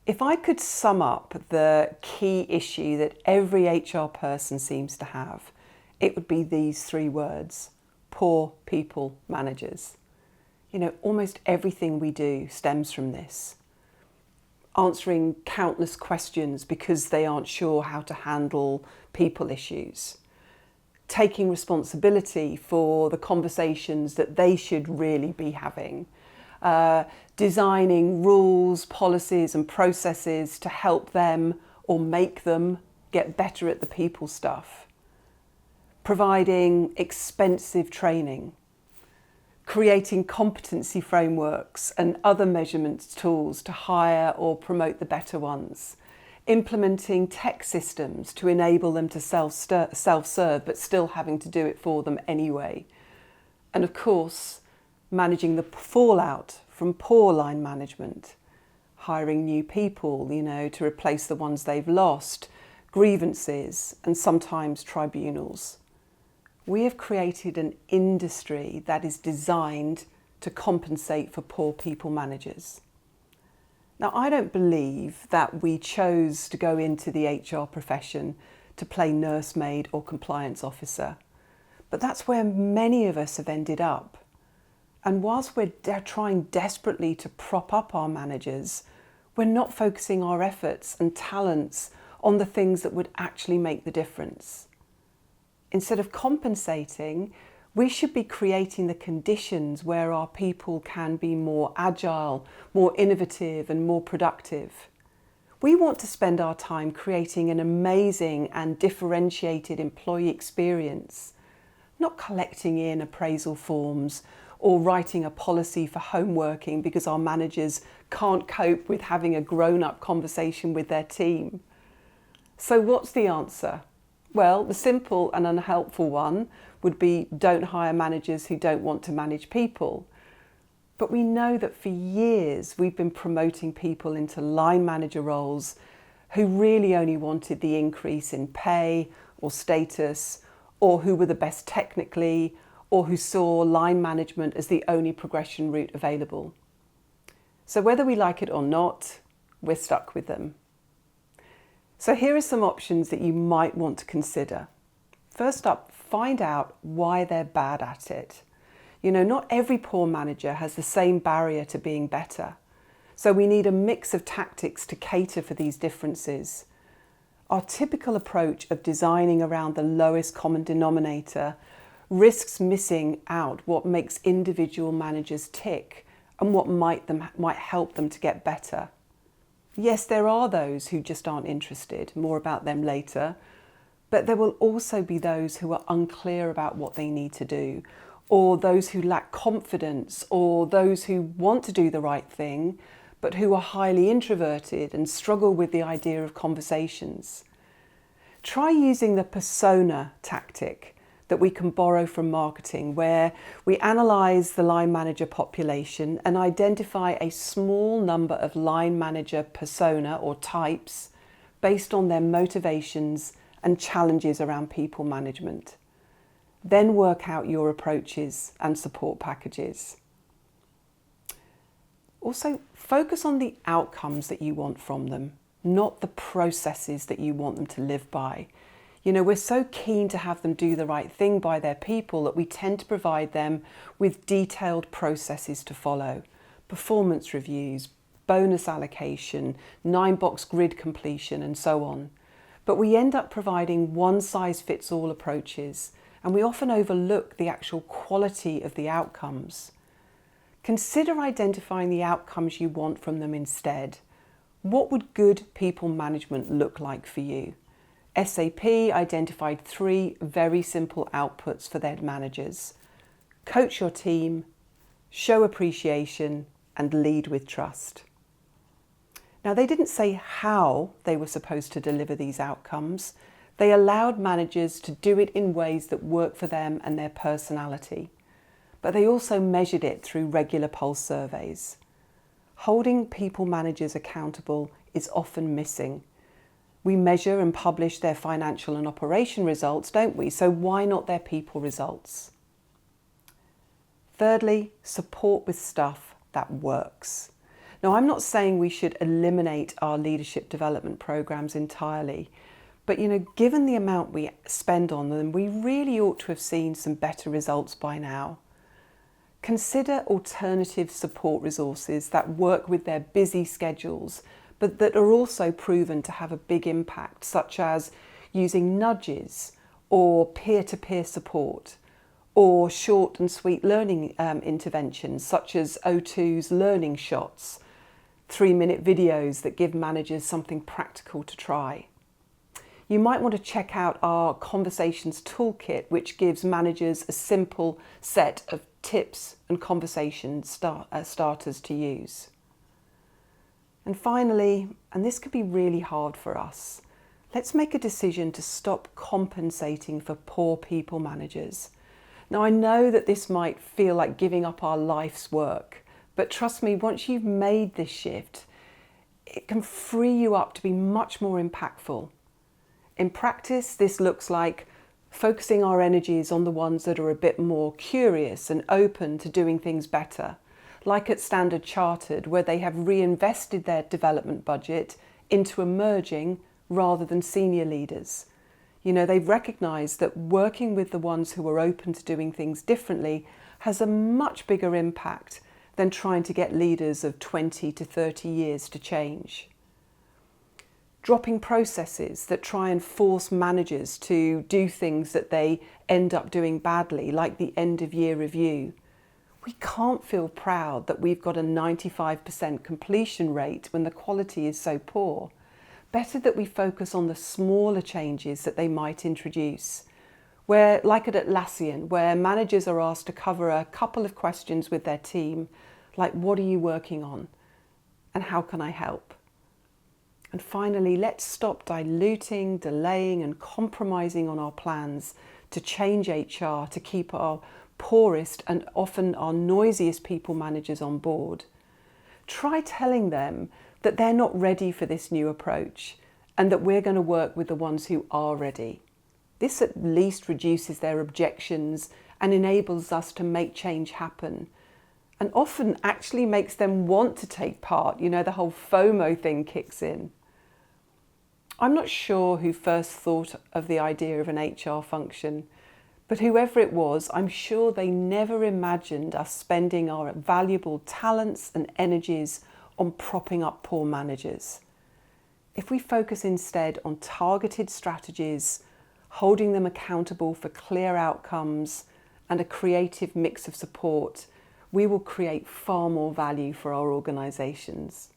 If I could sum up the key issue that every HR person seems to have, it would be these three words: poor people managers. Almost everything we do stems from this. Answering countless questions because they aren't sure how to handle people issues. Taking responsibility for the conversations that they should really be having. Designing rules, policies and processes to help them or make them get better at the people stuff. Providing expensive training. Creating competency frameworks and other measurement tools to hire or promote the better ones. Implementing tech systems to enable them to self-serve but still having to do it for them anyway. And of course, managing the fallout from poor line management, hiring new people, to replace the ones they've lost, grievances, and sometimes tribunals. We have created an industry that is designed to compensate for poor people managers. Now, I don't believe that we chose to go into the HR profession to play nursemaid or compliance officer, but that's where many of us have ended up. And whilst we're trying desperately to prop up our managers, we're not focusing our efforts and talents on the things that would actually make the difference. Instead of compensating, we should be creating the conditions where our people can be more agile, more innovative and more productive. We want to spend our time creating an amazing and differentiated employee experience, not collecting in appraisal forms or writing a policy for home working because our managers can't cope with having a grown-up conversation with their team. So what's the answer? Well, the simple and unhelpful one would be don't hire managers who don't want to manage people. But we know that for years we've been promoting people into line manager roles who really only wanted the increase in pay or status, or who were the best technically, or who saw line management as the only progression route available. So whether we like it or not, we're stuck with them. So here are some options that you might want to consider. First up, find out why they're bad at it. Not every poor manager has the same barrier to being better. So we need a mix of tactics to cater for these differences. Our typical approach of designing around the lowest common denominator risks missing out what makes individual managers tick and what might help them to get better. Yes, there are those who just aren't interested, more about them later, but there will also be those who are unclear about what they need to do, or those who lack confidence, or those who want to do the right thing, but who are highly introverted and struggle with the idea of conversations. Try using the persona tactic that we can borrow from marketing, where we analyse the line manager population and identify a small number of line manager persona or types based on their motivations and challenges around people management. Then work out your approaches and support packages. Also, focus on the outcomes that you want from them, not the processes that you want them to live by. We're so keen to have them do the right thing by their people that we tend to provide them with detailed processes to follow, performance reviews, bonus allocation, 9-box grid completion, and so on. But we end up providing one-size-fits-all approaches, and we often overlook the actual quality of the outcomes. Consider identifying the outcomes you want from them instead. What would good people management look like for you? SAP identified 3 very simple outputs for their managers: coach your team, show appreciation, and lead with trust. Now, they didn't say how they were supposed to deliver these outcomes. They allowed managers to do it in ways that work for them and their personality. But they also measured it through regular pulse surveys. Holding people managers accountable is often missing. We measure and publish their financial and operation results, don't we? So why not their people results? Thirdly, support with stuff that works. Now, I'm not saying we should eliminate our leadership development programs entirely, but given the amount we spend on them, we really ought to have seen some better results by now. Consider alternative support resources that work with their busy schedules, but that are also proven to have a big impact, such as using nudges or peer-to-peer support, or short and sweet learning interventions, such as O2's learning shots, 3-minute videos that give managers something practical to try. You might want to check out our Conversations Toolkit, which gives managers a simple set of tips and conversation starters to use. And finally, and this could be really hard for us, let's make a decision to stop compensating for poor people managers. Now, I know that this might feel like giving up our life's work, but trust me, once you've made this shift, it can free you up to be much more impactful. In practice, this looks like focusing our energies on the ones that are a bit more curious and open to doing things better, like at Standard Chartered, where they have reinvested their development budget into emerging rather than senior leaders. They've recognised that working with the ones who are open to doing things differently has a much bigger impact than trying to get leaders of 20 to 30 years to change. Dropping processes that try and force managers to do things that they end up doing badly, like the end of year review. We can't feel proud that we've got a 95% completion rate when the quality is so poor. Better that we focus on the smaller changes that they might introduce. Where, like at Atlassian, where managers are asked to cover a couple of questions with their team, like what are you working on and how can I help? And finally, let's stop diluting, delaying and compromising on our plans to change HR to keep our poorest and often our noisiest people managers on board. Try telling them that they're not ready for this new approach and that we're going to work with the ones who are ready. This at least reduces their objections and enables us to make change happen, and often actually makes them want to take part. The whole FOMO thing kicks in. I'm not sure who first thought of the idea of an HR function, but whoever it was, I'm sure they never imagined us spending our valuable talents and energies on propping up poor managers. If we focus instead on targeted strategies, holding them accountable for clear outcomes and a creative mix of support, we will create far more value for our organisations.